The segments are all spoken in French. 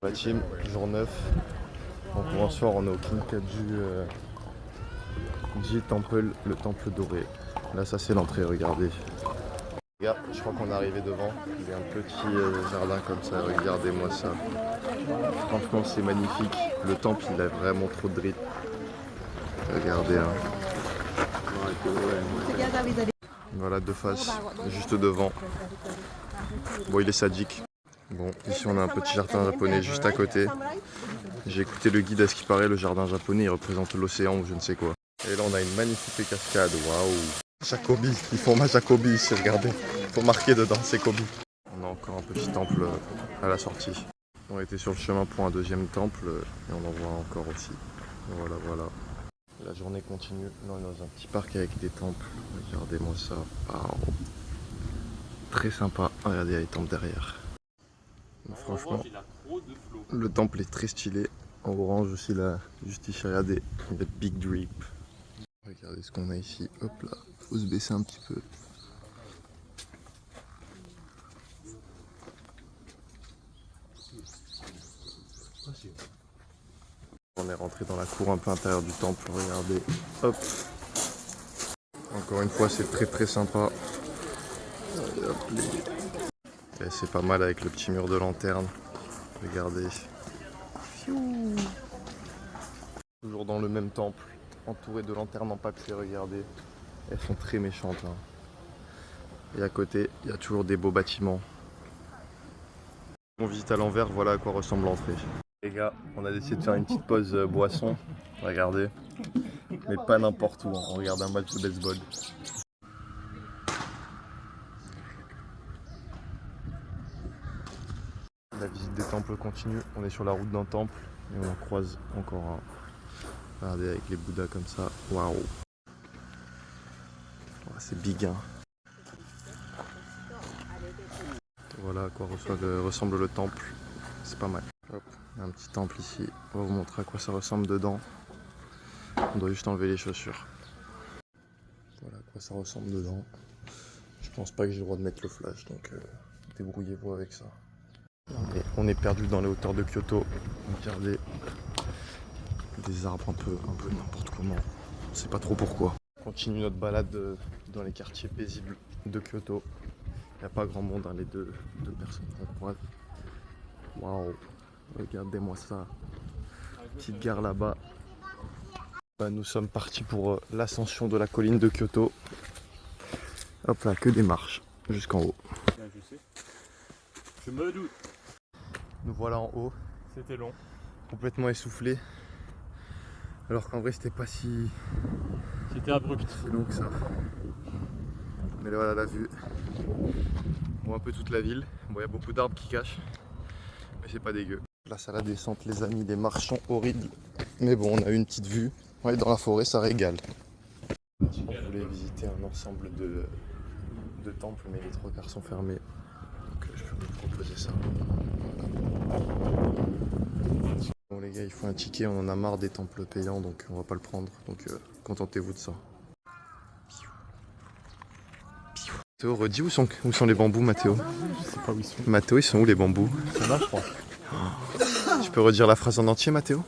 La team, jour 9. Donc pour un soir on est au Kinkaju Ji Temple, le temple doré. Là ça c'est l'entrée, regardez. Regarde, je crois qu'on est arrivé devant. Il y a un petit jardin comme ça, regardez-moi ça. Franchement c'est magnifique. Le temple il a vraiment trop de drip. Regardez hein. Voilà de face, juste devant. Bon il est sadique. Bon, ici on a un petit jardin japonais juste à côté. J'ai écouté le guide, à ce qui paraît le jardin japonais il représente l'océan ou je ne sais quoi. Et là on a une magnifique cascade, waouh. Jacobi, ils font ma Jacobi ici, regardez. Il faut marquer dedans, c'est Kobe. On a encore un petit temple à la sortie. On était sur le chemin pour un deuxième temple et on en voit encore aussi. Voilà, voilà. La journée continue. Là on est dans un petit parc avec des temples. Regardez-moi ça. Waouh. Très sympa. Regardez, il y a les temples derrière. Franchement, le temple est très stylé. En orange aussi là, juste ici, regardez, le Big Drip. Regardez ce qu'on a ici. Hop là, faut se baisser un petit peu. On est rentré dans la cour un peu intérieure du temple, regardez. Hop. Encore une fois, c'est très très sympa. C'est pas mal avec le petit mur de lanterne. Regardez. Toujours dans le même temple, entouré de lanternes en papier, regardez. Elles sont très méchantes. Hein. Et à côté, il y a toujours des beaux bâtiments. On visite à l'envers, voilà à quoi ressemble l'entrée. Les gars, on a décidé de faire une petite pause boisson. Regardez. Mais pas n'importe où, hein. On regarde un match de baseball. La visite des temples continue. On est sur la route d'un temple et on en croise encore un. Regardez avec les bouddhas comme ça. Waouh. C'est big hein. Voilà à quoi ressemble le temple. C'est pas mal. Hop, un petit temple ici. On va vous montrer à quoi ça ressemble dedans. On doit juste enlever les chaussures. Voilà à quoi ça ressemble dedans. Je pense pas que j'ai le droit de mettre le flash, donc débrouillez-vous avec ça. Et on est perdu dans les hauteurs de Kyoto. Regardez des arbres un peu n'importe comment. On sait pas trop pourquoi. On continue notre balade dans les quartiers paisibles de Kyoto. Il n'y a pas grand monde, hein, les deux personnes qu'on croise. Waouh, regardez-moi ça. Petite gare là-bas. Nous sommes partis pour l'ascension de la colline de Kyoto. Hop là, que des marches jusqu'en haut. Je me doute. Nous voilà en haut. C'était long. Complètement essoufflé. Alors qu'en vrai, c'était pas si C'était abrupt. long que ça. Mais là, voilà la vue. On voit un peu toute la ville. Bon, il y a beaucoup d'arbres qui cachent. Mais c'est pas dégueu. Là, ça la descente, les amis. Les marches sont horribles. Mais bon, on a eu une petite vue. Ouais, dans la forêt, ça régale. On voulait visiter un ensemble de temples, mais les 3 quarts sont fermés. Donc je peux vous proposer ça. Bon les gars, il faut un ticket, on en a marre des temples payants, donc on va pas le prendre. Donc contentez-vous de ça. Mathéo, redis où sont les bambous, Mathéo? Je sais pas où ils sont. Mathéo, ils sont où les bambous? C'est là, je crois. Tu peux redire la phrase en entier, Mathéo?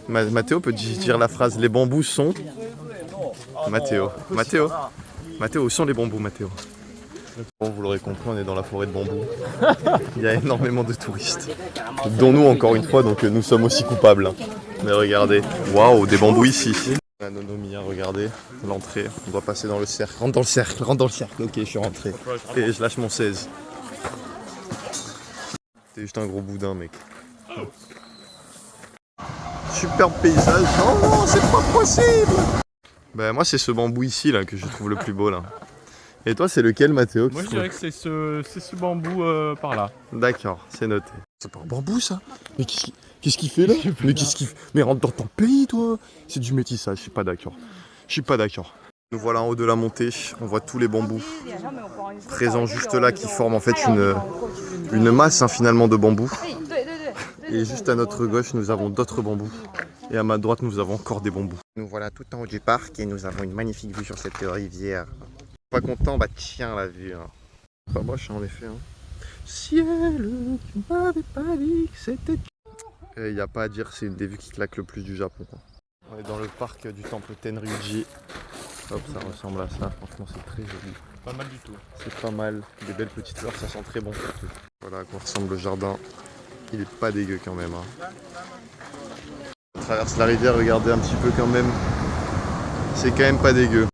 Mathéo peut dire la phrase les bambous sont. Mathéo, où sont les bambous, Mathéo? Bon, vous l'aurez compris, on est dans la forêt de bambous. Il y a énormément de touristes, dont nous encore une fois, donc nous sommes aussi coupables. Mais regardez, waouh, des bambous ici. La Nonomiya, regardez, l'entrée, on doit passer dans le cercle. Rentre dans le cercle, rentre dans le cercle. Ok, je suis rentré. Et je lâche mon 16. T'es juste un gros boudin, mec. Superbe paysage. Oh non, c'est pas possible. Bah moi c'est ce bambou ici là que je trouve le plus beau là. Et toi c'est lequel, Mathéo? Moi je dirais que c'est ce bambou par là. D'accord, c'est noté. C'est pas un bambou ça? Mais qu'est-ce qu'il fait là? Mais qu'est-ce qu'il fait? Mais rentre dans ton pays toi! C'est du métissage, je suis pas d'accord. Je suis pas d'accord. Nous voilà en haut de la montée, on voit tous les bambous présents juste là qui forment en fait une masse hein, finalement de bambous. Et juste à notre gauche nous avons d'autres bambous. Et à ma droite nous avons encore des bambous. Nous voilà tout en haut du parc et nous avons une magnifique vue sur cette rivière. Pas content? Bah tiens la vue. Hein. Pas moche hein, en effet. Hein. Ciel, tu m'avais pas dit que c'était... Il n'y a pas à dire, c'est une des vues qui claque le plus du Japon. On est dans le parc du temple Tenryuji. Hop, ça ressemble à ça, franchement c'est très joli. Pas mal du tout. C'est pas mal, des belles petites fleurs, ça sent très bon surtout. Voilà à quoi ressemble le jardin. Il est pas dégueu quand même. On traverse la rivière, regardez un petit peu quand même. C'est quand même pas dégueu. Ouais,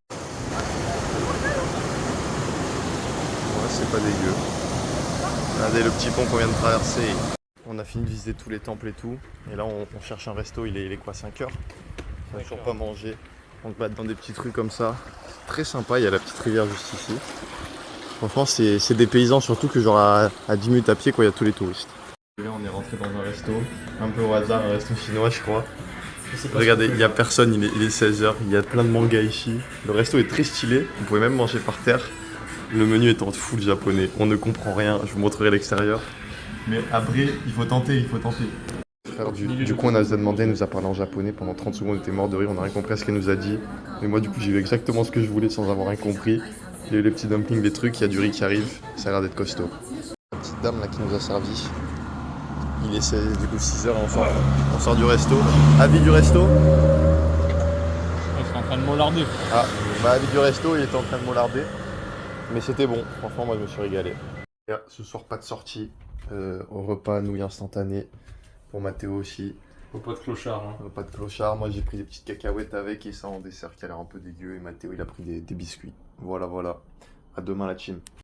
c'est pas dégueu. Regardez le petit pont qu'on vient de traverser. On a fini de visiter tous les temples et tout. Et là on cherche un resto, il est quoi, 5 heures? On n'a toujours pas mangé. On se bat dans des petites rues comme ça. Très sympa, il y a la petite rivière juste ici. Franchement c'est des paysans surtout que genre à 10 minutes à pied quoi, il y a tous les touristes. Là on est rentré dans un resto, un peu au hasard, un resto chinois je crois. Regardez, il n'y a personne, il est 16h, il y a plein de mangas ici. Le resto est très stylé, vous pouvez même manger par terre. Le menu est en full japonais, on ne comprend rien, je vous montrerai l'extérieur. Mais après, il faut tenter. Frère, du coup, on a demandé, il nous a parlé en japonais pendant 30 secondes, on était mort de rire, on n'a rien compris à ce qu'elle nous a dit. Mais moi, du coup, j'ai eu exactement ce que je voulais sans avoir rien compris. Il y a eu les petits dumplings, les trucs, il y a du riz qui arrive, ça a l'air d'être costaud. La petite dame là qui nous a servi. Il est du coup 6h et on sort du resto. Avis du resto? Je suis en train de mollarder. Ah, bah avis du resto, il était en train de mollarder. Mais c'était bon, franchement, moi je me suis régalé. Et ce soir, pas de sortie. Au repas, nouilles instantanées. Pour Mathéo aussi. Faut pas de clochard. Hein. Pas de clochard. Moi j'ai pris des petites cacahuètes avec et ça en dessert qui a l'air un peu dégueu. Et Mathéo il a pris des biscuits. Voilà. À demain la team.